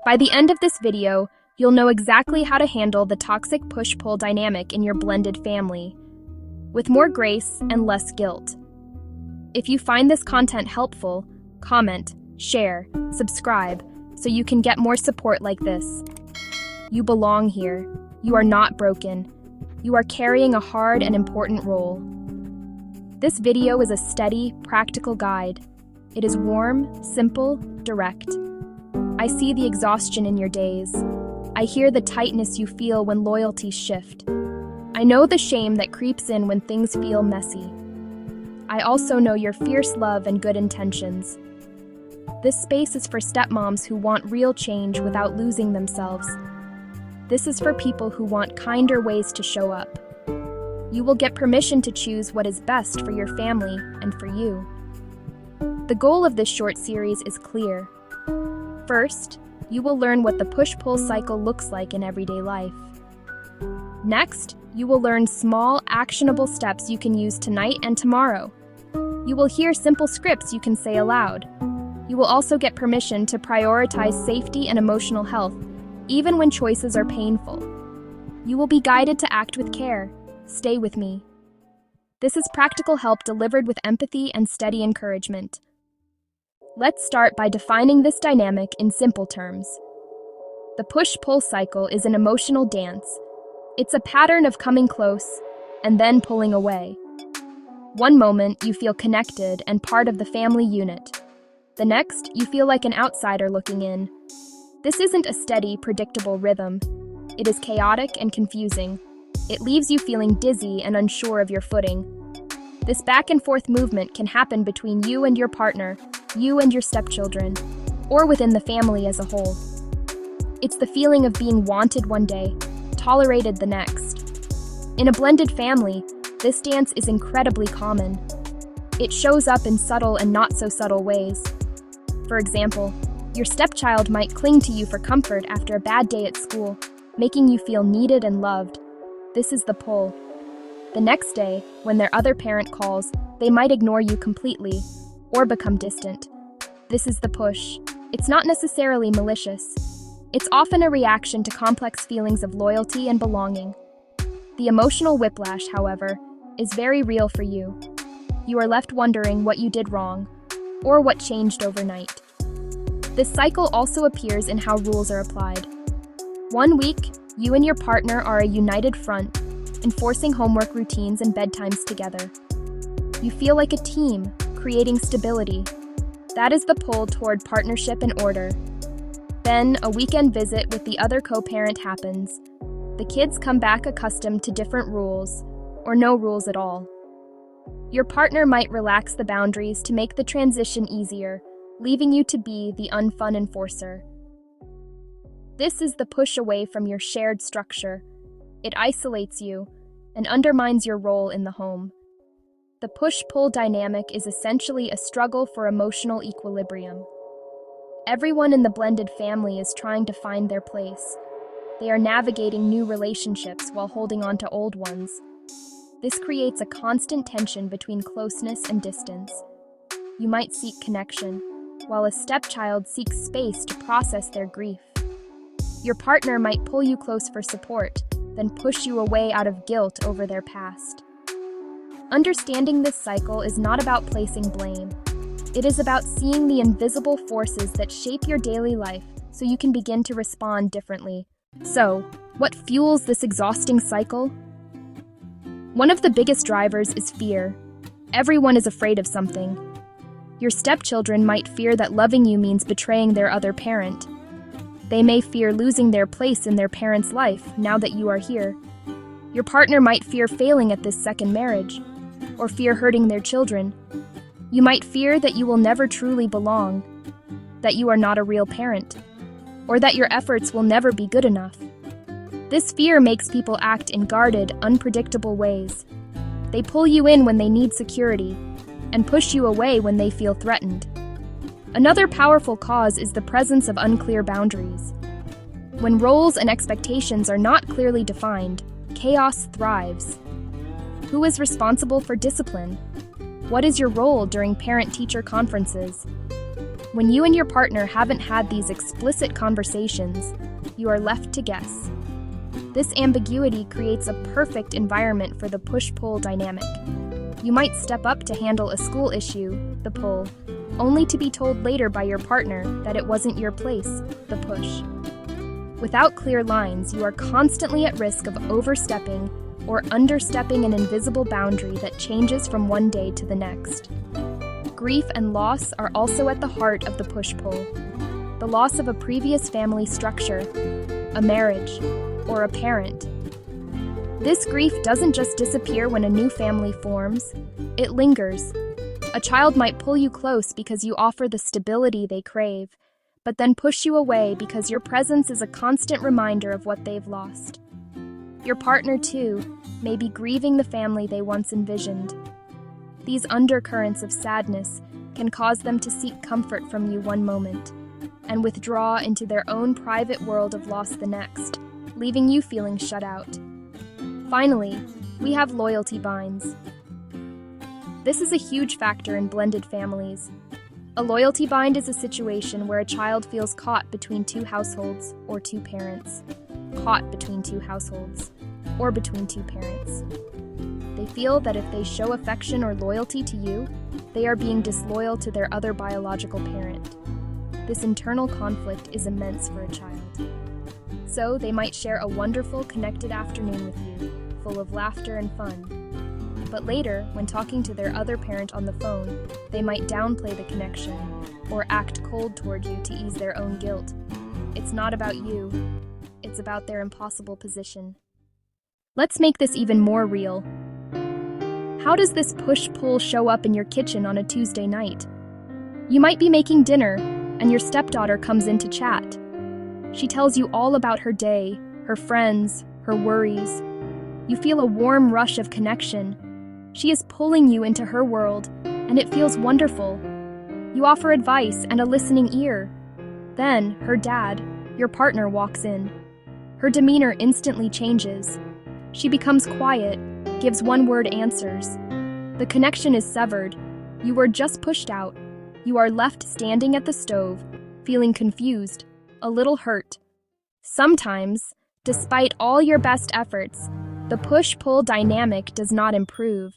By the end of this video, you'll know exactly how to handle the toxic push-pull dynamic in your blended family, with more grace and less guilt. If you find this content helpful, comment, share, subscribe, so you can get more support like this. You belong here. You are not broken. You are carrying a hard and important role. This video is a steady, practical guide. It is warm, simple, direct. I see the exhaustion in your days. I hear the tightness you feel when loyalties shift. I know the shame that creeps in when things feel messy. I also know your fierce love and good intentions. This space is for stepmoms who want real change without losing themselves. This is for people who want kinder ways to show up. You will get permission to choose what is best for your family and for you. The goal of this short series is clear. First, you will learn what the push-pull cycle looks like in everyday life. Next, you will learn small, actionable steps you can use tonight and tomorrow. You will hear simple scripts you can say aloud. You will also get permission to prioritize safety and emotional health, even when choices are painful. You will be guided to act with care. Stay with me. This is practical help delivered with empathy and steady encouragement. Let's start by defining this dynamic in simple terms. The push-pull cycle is an emotional dance. It's a pattern of coming close and then pulling away. One moment, you feel connected and part of the family unit. The next, you feel like an outsider looking in. This isn't a steady, predictable rhythm. It is chaotic and confusing. It leaves you feeling dizzy and unsure of your footing. This back-and-forth movement can happen between you and your partner, you and your stepchildren, or within the family as a whole. It's the feeling of being wanted one day, tolerated the next. In a blended family, this dance is incredibly common. It shows up in subtle and not-so-subtle ways. For example, your stepchild might cling to you for comfort after a bad day at school, making you feel needed and loved. This is the pull. The next day, when their other parent calls, they might ignore you completely or become distant. This is the push. It's not necessarily malicious. It's often a reaction to complex feelings of loyalty and belonging. The emotional whiplash, however, is very real for you. You are left wondering what you did wrong or what changed overnight. This cycle also appears in how rules are applied. One week, you and your partner are a united front, enforcing homework routines and bedtimes together. You feel like a team, creating stability. That is the pull toward partnership and order. Then, a weekend visit with the other co-parent happens. The kids come back accustomed to different rules, or no rules at all. Your partner might relax the boundaries to make the transition easier, leaving you to be the unfun enforcer. This is the push away from your shared structure. It isolates you and undermines your role in the home. The push-pull dynamic is essentially a struggle for emotional equilibrium. Everyone in the blended family is trying to find their place. They are navigating new relationships while holding on to old ones. This creates a constant tension between closeness and distance. You might seek connection, while a stepchild seeks space to process their grief. Your partner might pull you close for support, then push you away out of guilt over their past. Understanding this cycle is not about placing blame. It is about seeing the invisible forces that shape your daily life so you can begin to respond differently. So, what fuels this exhausting cycle? One of the biggest drivers is fear. Everyone is afraid of something. Your stepchildren might fear that loving you means betraying their other parent. They may fear losing their place in their parent's life now that you are here. Your partner might fear failing at this second marriage, or fear hurting their children. You might fear that you will never truly belong, that you are not a real parent, or that your efforts will never be good enough. This fear makes people act in guarded, unpredictable ways. They pull you in when they need security, and push you away when they feel threatened. Another powerful cause is the presence of unclear boundaries. When roles and expectations are not clearly defined, chaos thrives. Who is responsible for discipline? What is your role during parent-teacher conferences? When you and your partner haven't had these explicit conversations, you are left to guess. This ambiguity creates a perfect environment for the push-pull dynamic. You might step up to handle a school issue, the pull, only to be told later by your partner that it wasn't your place, the push. Without clear lines, you are constantly at risk of overstepping or understepping an invisible boundary that changes from one day to the next. Grief and loss are also at the heart of the push-pull. The loss of a previous family structure, a marriage, or a parent. This grief doesn't just disappear when a new family forms, it lingers. A child might pull you close because you offer the stability they crave, but then push you away because your presence is a constant reminder of what they've lost. Your partner, too, may be grieving the family they once envisioned. These undercurrents of sadness can cause them to seek comfort from you one moment and withdraw into their own private world of loss the next, leaving you feeling shut out. Finally, we have loyalty binds. This is a huge factor in blended families. A loyalty bind is a situation where a child feels caught between two households or two parents. Caught between two households or between two parents. They feel that if they show affection or loyalty to you, they are being disloyal to their other biological parent. This internal conflict is immense for a child. So they might share a wonderful, connected afternoon with you, full of laughter and fun. But later, when talking to their other parent on the phone, they might downplay the connection or act cold toward you to ease their own guilt. It's not about you. It's about their impossible position. Let's make this even more real. How does this push-pull show up in your kitchen on a Tuesday night? You might be making dinner, and your stepdaughter comes in to chat. She tells you all about her day, her friends, her worries. You feel a warm rush of connection. She is pulling you into her world, and it feels wonderful. You offer advice and a listening ear. Then, her dad, your partner, walks in. Her demeanor instantly changes. She becomes quiet, gives one-word answers. The connection is severed. You were just pushed out. You are left standing at the stove, feeling confused, a little hurt. Sometimes, despite all your best efforts, the push-pull dynamic does not improve.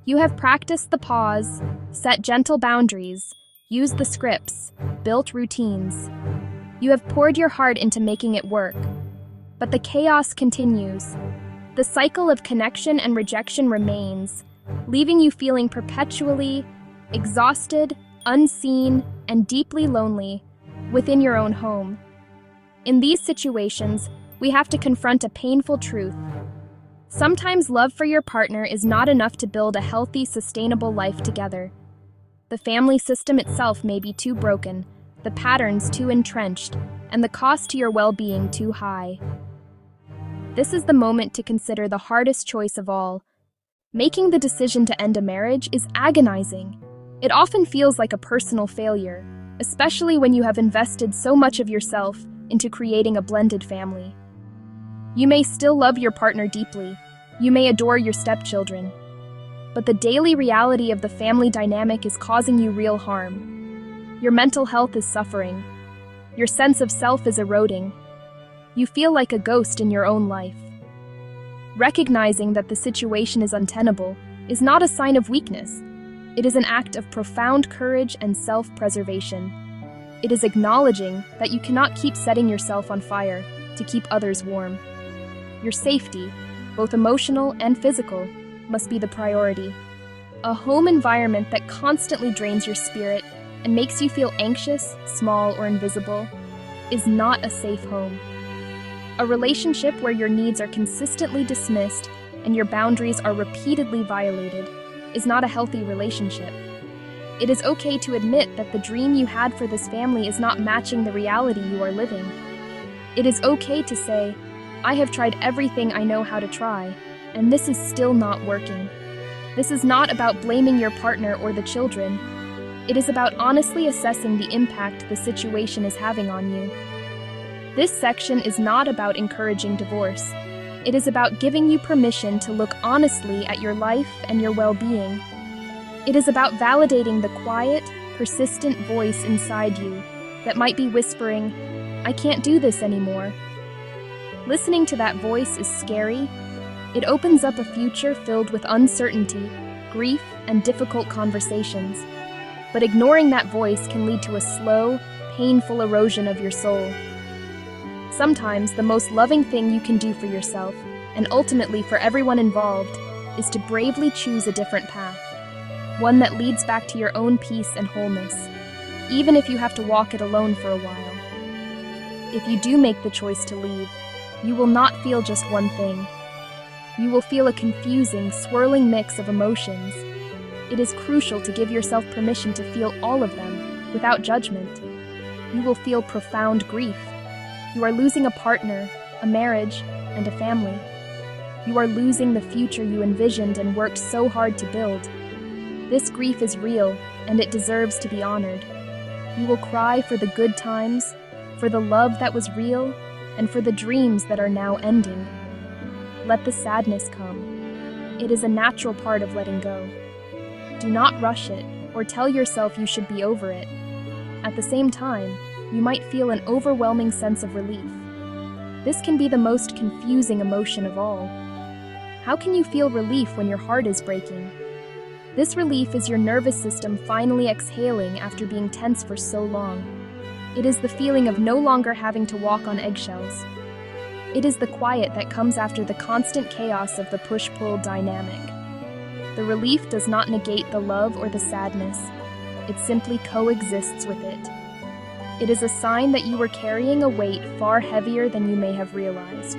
You have practiced the pause, set gentle boundaries, used the scripts, built routines. You have poured your heart into making it work. But the chaos continues. The cycle of connection and rejection remains, leaving you feeling perpetually exhausted, unseen, and deeply lonely within your own home. In these situations, we have to confront a painful truth. Sometimes love for your partner is not enough to build a healthy, sustainable life together. The family system itself may be too broken, the patterns too entrenched, and the cost to your well-being too high. This is the moment to consider the hardest choice of all. Making the decision to end a marriage is agonizing. It often feels like a personal failure, especially when you have invested so much of yourself into creating a blended family. You may still love your partner deeply. You may adore your stepchildren. But the daily reality of the family dynamic is causing you real harm. Your mental health is suffering. Your sense of self is eroding. You feel like a ghost in your own life. Recognizing that the situation is untenable is not a sign of weakness. It is an act of profound courage and self-preservation. It is acknowledging that you cannot keep setting yourself on fire to keep others warm. Your safety, both emotional and physical, must be the priority. A home environment that constantly drains your spirit and makes you feel anxious, small, or invisible is not a safe home. A relationship where your needs are consistently dismissed and your boundaries are repeatedly violated is not a healthy relationship. It is okay to admit that the dream you had for this family is not matching the reality you are living. It is okay to say, I have tried everything I know how to try, and this is still not working. This is not about blaming your partner or the children. It is about honestly assessing the impact the situation is having on you. This section is not about encouraging divorce. It is about giving you permission to look honestly at your life and your well-being. It is about validating the quiet, persistent voice inside you that might be whispering, "I can't do this anymore." Listening to that voice is scary. It opens up a future filled with uncertainty, grief, and difficult conversations. But ignoring that voice can lead to a slow, painful erosion of your soul. Sometimes the most loving thing you can do for yourself, and ultimately for everyone involved, is to bravely choose a different path, one that leads back to your own peace and wholeness, even if you have to walk it alone for a while. If you do make the choice to leave, you will not feel just one thing. You will feel a confusing, swirling mix of emotions. It is crucial to give yourself permission to feel all of them, without judgment. You will feel profound grief. You are losing a partner, a marriage, and a family. You are losing the future you envisioned and worked so hard to build. This grief is real, and it deserves to be honored. You will cry for the good times, for the love that was real, and for the dreams that are now ending. Let the sadness come. It is a natural part of letting go. Do not rush it, or tell yourself you should be over it. At the same time, you might feel an overwhelming sense of relief. This can be the most confusing emotion of all. How can you feel relief when your heart is breaking? This relief is your nervous system finally exhaling after being tense for so long. It is the feeling of no longer having to walk on eggshells. It is the quiet that comes after the constant chaos of the push-pull dynamic. The relief does not negate the love or the sadness. It simply coexists with it. It is a sign that you were carrying a weight far heavier than you may have realized.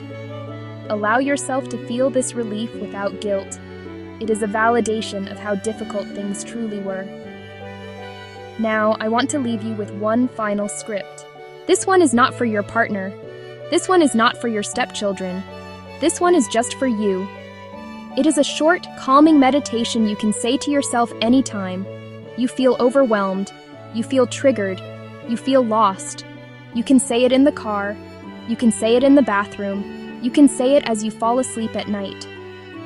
Allow yourself to feel this relief without guilt. It is a validation of how difficult things truly were. Now, I want to leave you with one final script. This one is not for your partner. This one is not for your stepchildren. This one is just for you. It is a short, calming meditation you can say to yourself anytime. You feel overwhelmed. You feel triggered. You feel lost. You can say it in the car. You can say it in the bathroom. You can say it as you fall asleep at night.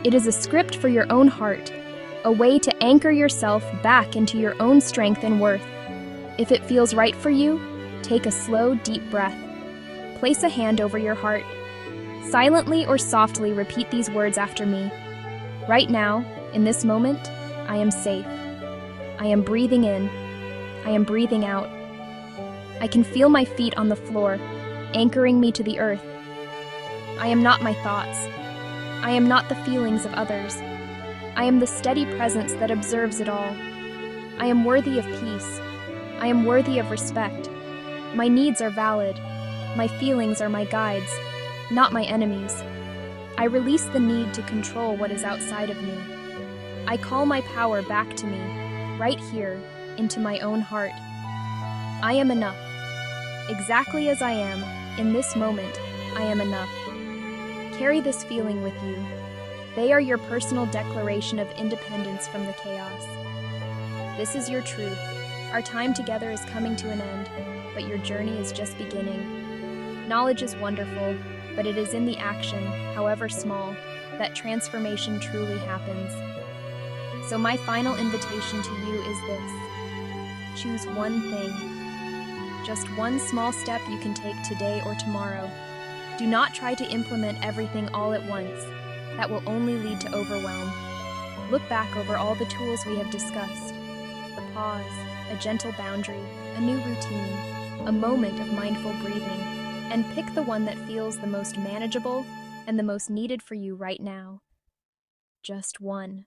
It is a script for your own heart, a way to anchor yourself back into your own strength and worth. If it feels right for you, take a slow, deep breath. Place a hand over your heart. Silently or softly repeat these words after me. Right now, in this moment, I am safe. I am breathing in. I am breathing out. I can feel my feet on the floor, anchoring me to the earth. I am not my thoughts. I am not the feelings of others. I am the steady presence that observes it all. I am worthy of peace. I am worthy of respect. My needs are valid. My feelings are my guides, not my enemies. I release the need to control what is outside of me. I call my power back to me, right here, into my own heart. I am enough. Exactly as I am, in this moment, I am enough. Carry this feeling with you. They are your personal declaration of independence from the chaos. This is your truth. Our time together is coming to an end, but your journey is just beginning. Knowledge is wonderful, but it is in the action, however small, that transformation truly happens. So my final invitation to you is this. Choose one thing. Just one small step you can take today or tomorrow. Do not try to implement everything all at once. That will only lead to overwhelm. Look back over all the tools we have discussed. The pause, a gentle boundary, a new routine, a moment of mindful breathing, and pick the one that feels the most manageable and the most needed for you right now. Just one.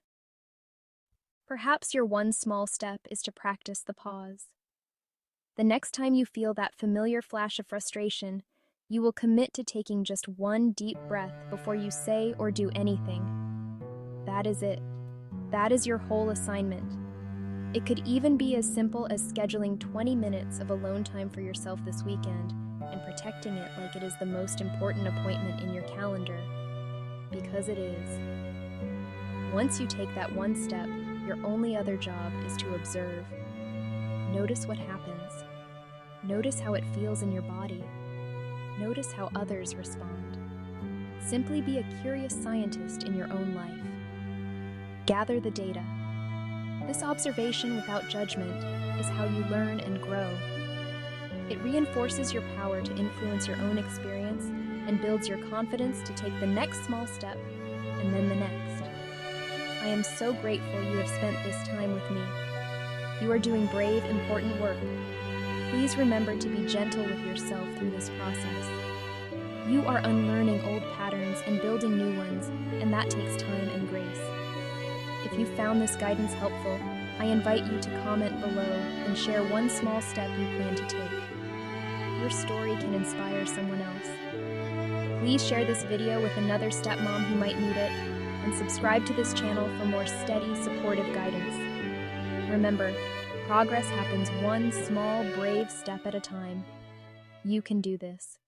Perhaps your one small step is to practice the pause. The next time you feel that familiar flash of frustration, you will commit to taking just one deep breath before you say or do anything. That is it. That is your whole assignment. It could even be as simple as scheduling 20 minutes of alone time for yourself this weekend and protecting it like it is the most important appointment in your calendar. Because it is. Once you take that one step, your only other job is to observe. Notice what happens. Notice how it feels in your body. Notice how others respond. Simply be a curious scientist in your own life. Gather the data. This observation without judgment is how you learn and grow. It reinforces your power to influence your own experience and builds your confidence to take the next small step and then the next. I am so grateful you have spent this time with me. You are doing brave, important work. Please remember to be gentle with yourself through this process. You are unlearning old patterns and building new ones, and that takes time and grace. If you found this guidance helpful, I invite you to comment below and share one small step you plan to take. Your story can inspire someone else. Please share this video with another stepmom who might need it, and subscribe to this channel for more steady, supportive guidance. Remember, progress happens one small, brave step at a time. You can do this.